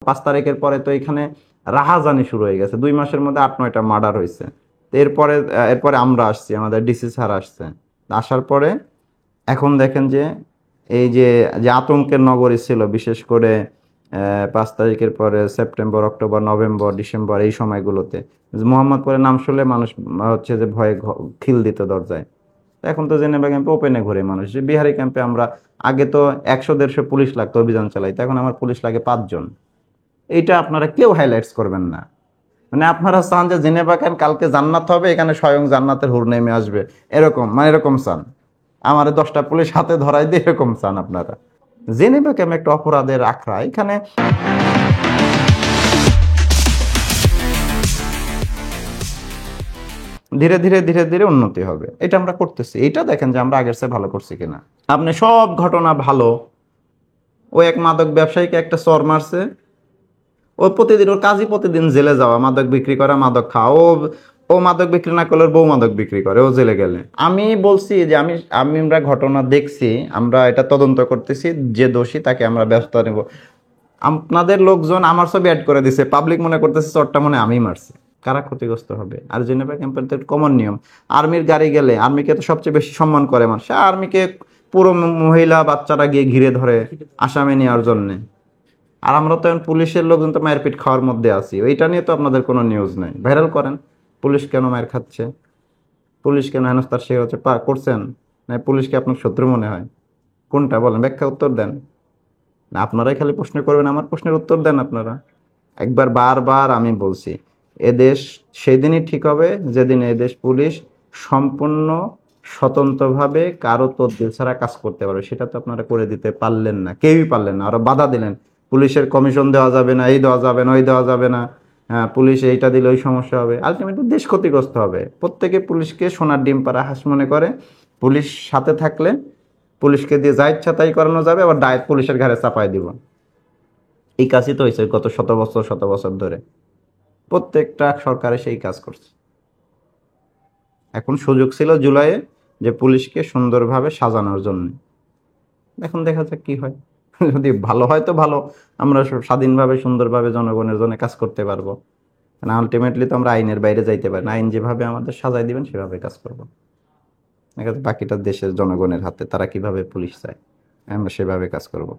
5 তারিখের পরে তো এখানে রাহাজানি শুরু হয়ে গেছে, 2 মাসের মধ্যে 8-9টা মার্ডার হয়েছে। তো এরপরে আমরা আসছি, আমাদের ডিসি স্যার আসছে। আসার পরে এখন দেখেন যে এই যে যে আতঙ্কের নগরী ছিল, বিশেষ করে 5 তারিখের পরে সেপ্টেম্বর, অক্টোবর, নভেম্বর, ডিসেম্বর এই সময়গুলোতে মোহাম্মদপুরের নাম শুনলে মানুষ হচ্ছে যে ভয়ে খিল দিত দরজায়। এখন তো জেনেভা ক্যাম্পে ওপেনে ঘুরে মানুষ। যে বিহারি ক্যাম্পে আমরা আগে তো 100-150 পুলিশ লাগতো অভিযান চালাইতে, এখন আমার পুলিশ লাগে 5 জন। এইটা আপনারা কেউ হাইলাইটস করবেন না। মানে আপনারা চান যে জেনেভা ক্যাম্প কালকে জান্নাত হবে, এখানে স্বয়ং জান্নাতের হুর নেমে আসবে, এরকম মানে এরকম চান। আমার 10টা পুলিশ হাতে ধরাই দিয়ে এরকম চান আপনারা। জেনেভা ক্যাম্প একটা অপরাধের আখড়া। এখানে ধীরে ধীরে ধীরে ধীরে উন্নতি হবে, এটা আমরা করতেছি। এটা দেখেন যে আমরা আগের চেয়ে ভালো করছি কিনা। আপনি সব ঘটনা ভালো, ও এক মাদক ব্যবসায়ীকে একটা চর মারছে, ও প্রতিদিন ওর কাজই প্রতিদিন জেলে যাওয়া, মাদক বিক্রি করা, মাদক খাওয়া। ও মাদক বিক্রি না করলে ওর বউ মাদক বিক্রি করে, ও জেলে গেলে। আমি বলছি যে আমরা ঘটনা দেখছি, আমরা এটা তদন্ত করতেছি, যে দোষী তাকে আমরা ব্যবস্থা নেব। আপনাদের লোকজন আমার ছবি অ্যাড করে দিছে, পাবলিক মনে করতেছে চোরটা মনে আমি মারছি। কারা ক্ষতিগ্রস্ত হবে? আর জেনেভা ক্যাম্পের তো কমন নিয়ম, আর্মির গাড়ি গেলে আর্মিকে তো সবচেয়ে বেশি সম্মান করে মানুষ, আর্মিকে পুরো মহিলা বাচ্চারা গিয়ে ঘিরে ধরে আসামি নেওয়ার জন্যে। আর আমরা তো এখন পুলিশের লোকজন তো মারপিট খাওয়ার মধ্যে আছি, ওইটা নিয়ে তো আপনাদের কোনো নিউজ নেই। ভাইরাল করেন পুলিশ কেন মার খাচ্ছে, পুলিশ কেন হেনস্থার শিকার হচ্ছে করছেন, না পুলিশকে আপনার শত্রু মনে হয়? কোনটা বলেন, ব্যাখ্যা উত্তর দেন। না আপনারাই খালি প্রশ্ন করবেন, আমার প্রশ্নের উত্তর দেন আপনারা। একবার বারবার আমি বলছি, এদেশ সেদিনই ঠিক হবে যেদিন এদেশ পুলিশ সম্পূর্ণ স্বতন্ত্রভাবে কারো তদবির ছাড়া কাজ করতে পারবে। সেটা তো আপনারা করে দিতে পারলেন না, কেউই পারলেন না। আরো বাধা দিলেন, পুলিশের কমিশন দেওয়া যাবে না, এই দেওয়া যাবে না, ওই দেওয়া যাবে না, হ্যাঁ পুলিশ এইটা দিলে ওই সমস্যা হবে। আলটিমেটলি দেশ ক্ষতিগ্রস্ত হবে। প্রত্যেকে পুলিশকে সোনার ডিম পাড়া হাঁস মনে করে। পুলিশ সাথে থাকলে পুলিশকে দিয়ে যা ইচ্ছা তাই করানো যাবে, আবার দায় পুলিশের ঘাড়ে চাপাই দিব। এই কাজই তো হয়েছে গত শত বছর ধরে, প্রত্যেকটা সরকারে সেই কাজ করছে। এখন সুযোগ ছিল জুলাইয়ে যে পুলিশকে সুন্দরভাবে সাজানোর জন্য। এখন দেখা যাক কি হয়। যদি ভালো হয় তো ভালো, আমরা স্বাধীনভাবে সুন্দরভাবে জনগণের জন্য কাজ করতে পারবো। মানে আলটিমেটলি তো আমরা আইনের বাইরে যাইতে পারি না, আইন যেভাবে আমাদের সাজাই দিবেন সেভাবে কাজ করবো। দেখা যাচ্ছে বাকিটা দেশের জনগণের হাতে, তারা কিভাবে পুলিশ চায় আমরা সেভাবে কাজ করব।